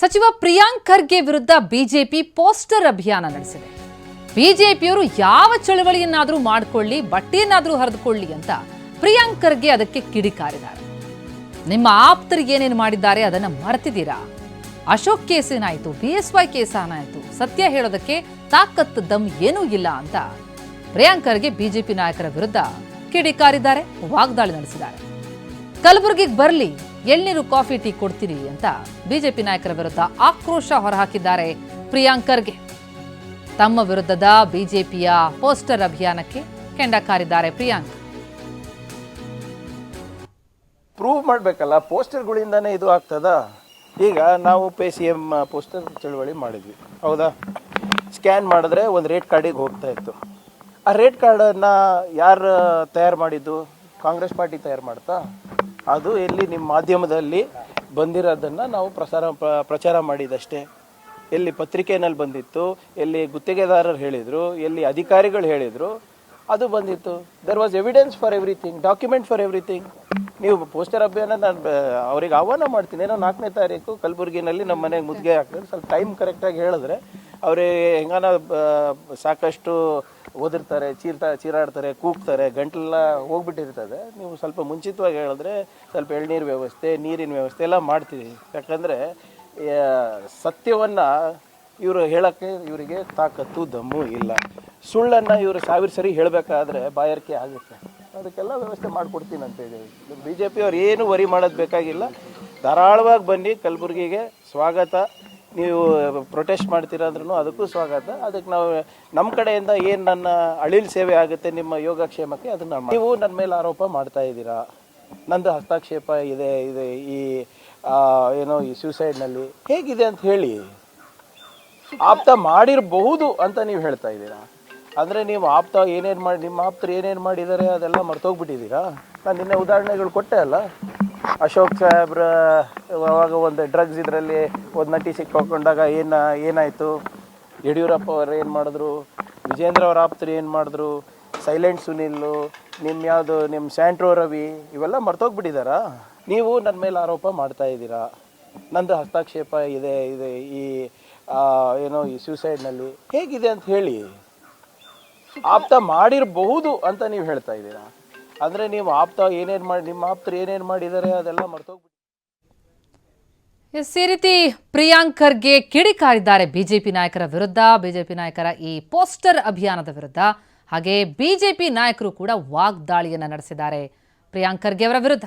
ಸಚಿವ ಪ್ರಿಯಾಂಕ್ ಖರ್ಗೆ ವಿರುದ್ಧ BJP poster ಅಭಿಯಾನ ನಡೆಸಿದೆ. ಬಿಜೆಪಿಯವರು ಯಾವ ಚಳವಳಿಯನ್ನಾದರೂ ಮಾಡಿಕೊಳ್ಳಿ, ಬಟ್ಟೆಯನ್ನಾದರೂ ಹರಿದುಕೊಳ್ಳಿ ಅಂತ ಪ್ರಿಯಾಂಕ್ ಖರ್ಗೆ ಅದಕ್ಕೆ ಕಿಡಿಕಾರಿದ್ದಾರೆ. ನಿಮ್ಮ ಆಪ್ತರಿಗೆ ಏನೇನು ಮಾಡಿದ್ದಾರೆ ಅದನ್ನ ಮರೆತಿದ್ದೀರಾ? ಅಶೋಕ್ ಕೇಸ್ ಏನಾಯಿತು, BSY ಕೇಸ್ ಏನಾಯಿತು, ಸತ್ಯ ಹೇಳೋದಕ್ಕೆ ತಾಕತ್ ದಮ್ ಏನೂ ಇಲ್ಲ ಅಂತ ಪ್ರಿಯಾಂಕ್ ಖರ್ಗೆ ಬಿಜೆಪಿ ನಾಯಕರ ವಿರುದ್ಧ ಕಿಡಿಕಾರಿದ್ದಾರೆ, ವಾಗ್ದಾಳಿ ನಡೆಸಿದ್ದಾರೆ. ಕಲಬುರಗಿಗೆ ಬರಲಿ, ಎಳ್ನೀರು ಕಾಫಿ ಟೀ ಕೊಡ್ತೀರಿ ಅಂತ ಬಿಜೆಪಿ ನಾಯಕರ ವಿರುದ್ಧ ಆಕ್ರೋಶ ಹೊರಹಾಕಿದ್ದಾರೆ ಪ್ರಿಯಾಂಕ್ ಖರ್ಗೆ. ತಮ್ಮ ವಿರುದ್ಧದ ಬಿಜೆಪಿಯ ಪೋಸ್ಟರ್ ಅಭಿಯಾನಕ್ಕೆ ಕೆಂಡ ಕಾರಿದ್ದಾರೆ ಪ್ರಿಯಾಂಕ್. ಪ್ರೂವ್ ಮಾಡಬೇಕಲ್ಲ, ಪೋಸ್ಟರ್ಗಳಿಂದಾನೇ ಇದು ಆಗ್ತದ. ಈಗ ನಾವು PCM ಪೋಸ್ಟರ್ ಚಳವಳಿ ಮಾಡಿದ್ವಿ, ಹೌದಾ? ಸ್ಕ್ಯಾನ್ ಮಾಡಿದ್ರೆ ಒಂದು ರೇಟ್ ಕಾರ್ಡಿಗೆ ಹೋಗ್ತಾ ಇತ್ತು. ಆ ರೇಟ್ ಕಾರ್ಡನ್ನು ಯಾರು ತಯಾರು ಮಾಡಿದ್ದು? ಕಾಂಗ್ರೆಸ್ ಪಾರ್ಟಿ ತಯಾರು ಮಾಡ್ತಾ? ಅದು ಎಲ್ಲಿ ನಿಮ್ಮ ಮಾಧ್ಯಮದಲ್ಲಿ ಬಂದಿರೋದನ್ನು ನಾವು ಪ್ರಚಾರ ಮಾಡಿದಷ್ಟೇ. ಎಲ್ಲಿ ಪತ್ರಿಕೆಯಲ್ಲಿ ಬಂದಿತ್ತು, ಎಲ್ಲಿ ಗುತ್ತಿಗೆದಾರರು ಹೇಳಿದರು, ಎಲ್ಲಿ ಅಧಿಕಾರಿಗಳು ಹೇಳಿದರು, ಅದು ಬಂದಿತ್ತು. There was evidence for everything, document for everything. ನೀವು ಪೋಸ್ಟರ್ ಅಭಿಯಾನ ನಾನು ಅವ್ರಿಗೆ ಆಹ್ವಾನ ಮಾಡ್ತೀನಿ. ಏನೋ 4ನೇ ತಾರೀಕು ಕಲಬುರಗಿನಲ್ಲಿ ನಮ್ಮ ಮನೆಗೆ ಮುದ್ದೆ ಹಾಕ್ತಾರೆ. ಸ್ವಲ್ಪ ಟೈಮ್ ಕರೆಕ್ಟಾಗಿ ಹೇಳಿದ್ರೆ ಅವ್ರಿಗೆ ಹೆಂಗಾನ ಸಾಕಷ್ಟು ಓದಿರ್ತಾರೆ, ಚೀರಾಡ್ತಾರೆ, ಕೂಗ್ತಾರೆ, ಗಂಟಲೆಲ್ಲ ಹೋಗ್ಬಿಟ್ಟಿರ್ತದೆ. ನೀವು ಸ್ವಲ್ಪ ಮುಂಚಿತವಾಗಿ ಹೇಳಿದ್ರೆ ಸ್ವಲ್ಪ ಎಳ್ನೀರು ವ್ಯವಸ್ಥೆ, ನೀರಿನ ವ್ಯವಸ್ಥೆ ಎಲ್ಲ ಮಾಡ್ತೀವಿ. ಯಾಕಂದರೆ ಸತ್ಯವನ್ನು ಇವರು ಹೇಳೋಕ್ಕೆ ಇವರಿಗೆ ತಾಕತ್ತು ದಮ್ಮು ಇಲ್ಲ. ಸುಳ್ಳನ್ನು ಇವರು 1000 ಸರಿ ಹೇಳಬೇಕಾದ್ರೆ ಬಾಯಾರಿಕೆ ಆಗುತ್ತೆ. ಅದಕ್ಕೆಲ್ಲ ವ್ಯವಸ್ಥೆ ಮಾಡಿಕೊಡ್ತೀನಿ ಅಂತ ಹೇಳಿ BJP ಅವ್ರು ಏನು ವರಿ ಮಾಡೋದು ಬೇಕಾಗಿಲ್ಲ. ಧಾರಾಳವಾಗಿ ಬನ್ನಿ, ಕಲಬುರಗಿಗೆ ಸ್ವಾಗತ. ನೀವು ಪ್ರೊಟೆಸ್ಟ್ ಮಾಡ್ತೀರಂದ್ರೂ ಅದಕ್ಕೂ ಸ್ವಾಗತ. ಅದಕ್ಕೆ ನಾವು ನಮ್ಮ ಕಡೆಯಿಂದ ಏನು ನನ್ನ ಅಳಿಲ್ ಸೇವೆ ಆಗುತ್ತೆ ನಿಮ್ಮ ಯೋಗಕ್ಷೇಮಕ್ಕೆ ಅದನ್ನು ನೀವು ನನ್ನ ಮೇಲೆ ಆರೋಪ ಮಾಡ್ತಾ ಇದ್ದೀರಾ. ನಂದು ಹಸ್ತಕ್ಷೇಪ ಇದೆ ಈ ಏನೋ ಈ ಸೂಸೈಡ್ನಲ್ಲಿ ಹೇಗಿದೆ ಅಂತ ಹೇಳಿ. ಆಪ್ತ ಮಾಡಿರಬಹುದು ಅಂತ ನೀವು ಹೇಳ್ತಾ ಇದ್ದೀರಾ. ಅಂದರೆ ನೀವು ಆಪ್ತ ಏನೇನು ಮಾಡಿ, ನಿಮ್ಮ ಆಪ್ತರು ಏನೇನು ಮಾಡಿದ್ದಾರೆ ಅದೆಲ್ಲ ಮರ್ತೋಗ್ಬಿಟ್ಟಿದ್ದೀರಾ. ನಾನು ನಿನ್ನೆ ಉದಾಹರಣೆಗಳು ಕೊಟ್ಟೆ ಅಲ್ಲ. ಅಶೋಕ್ ಸಾಹೇಬ್ರ ಅವಾಗ ಒಂದು ಡ್ರಗ್ಸ್ ಇದರಲ್ಲಿ ಒಂದು ನಟಿ ಸಿಕ್ಕಾಕೊಂಡಾಗ ಏನಾಯಿತು, ಯಡಿಯೂರಪ್ಪ ಅವರು ಏನು ಮಾಡಿದ್ರು, ವಿಜೇಂದ್ರ ಅವರ ಆಪ್ತರು ಏನು ಮಾಡಿದ್ರು, ಸೈಲೆಂಟ್ ಸುನಿಲ್ಲು, ನಿಮ್ಮ ಸ್ಯಾಂಟ್ರೋ ರವಿ, ಇವೆಲ್ಲ ಮರ್ತೋಗ್ಬಿಟ್ಟಿದ್ದಾರಾ? ನೀವು ನನ್ನ ಮೇಲೆ ಆರೋಪ ಮಾಡ್ತಾ ಇದ್ದೀರಾ. ನಂದು ಹಸ್ತಕ್ಷೇಪ ಇದೆ ಈ ಏನೋ ಈ ಸೂಸೈಡ್ನಲ್ಲಿ ಹೇಗಿದೆ ಅಂತ ಹೇಳಿ. ಆಪ್ತ ಮಾಡಿರಬಹುದು ಅಂತ ನೀವು ಹೇಳ್ತಾ ಇದ್ದೀರಾ. ಅಂದರೆ ನೀವು ಆಪ್ತ ಏನೇನು ಮಾಡಿ, ನಿಮ್ಮ ಆಪ್ತರು ಏನೇನು ಮಾಡಿದ್ದಾರೆ ಅದೆಲ್ಲ ಮರ್ತೋಗ್ಬಿಟ್ಟು. ಈ ರೀತಿ ಪ್ರಿಯಾಂಕ್ ಖರ್ಗೆ ಕಿಡಿಕಾರಿದ್ದಾರೆ ಬಿಜೆಪಿ ನಾಯಕರ ವಿರುದ್ಧ, ಬಿಜೆಪಿ ನಾಯಕರ ಈ ಪೋಸ್ಟರ್ ಅಭಿಯಾನದ ವಿರುದ್ಧ. ಹಾಗೆ ಬಿಜೆಪಿ ನಾಯಕರು ಕೂಡ ವಾಗ್ದಾಳಿಯನ್ನ ನಡೆಸಿದ್ದಾರೆ ಪ್ರಿಯಾಂಕ್ ಖರ್ಗೆ ಅವರ ವಿರುದ್ಧ.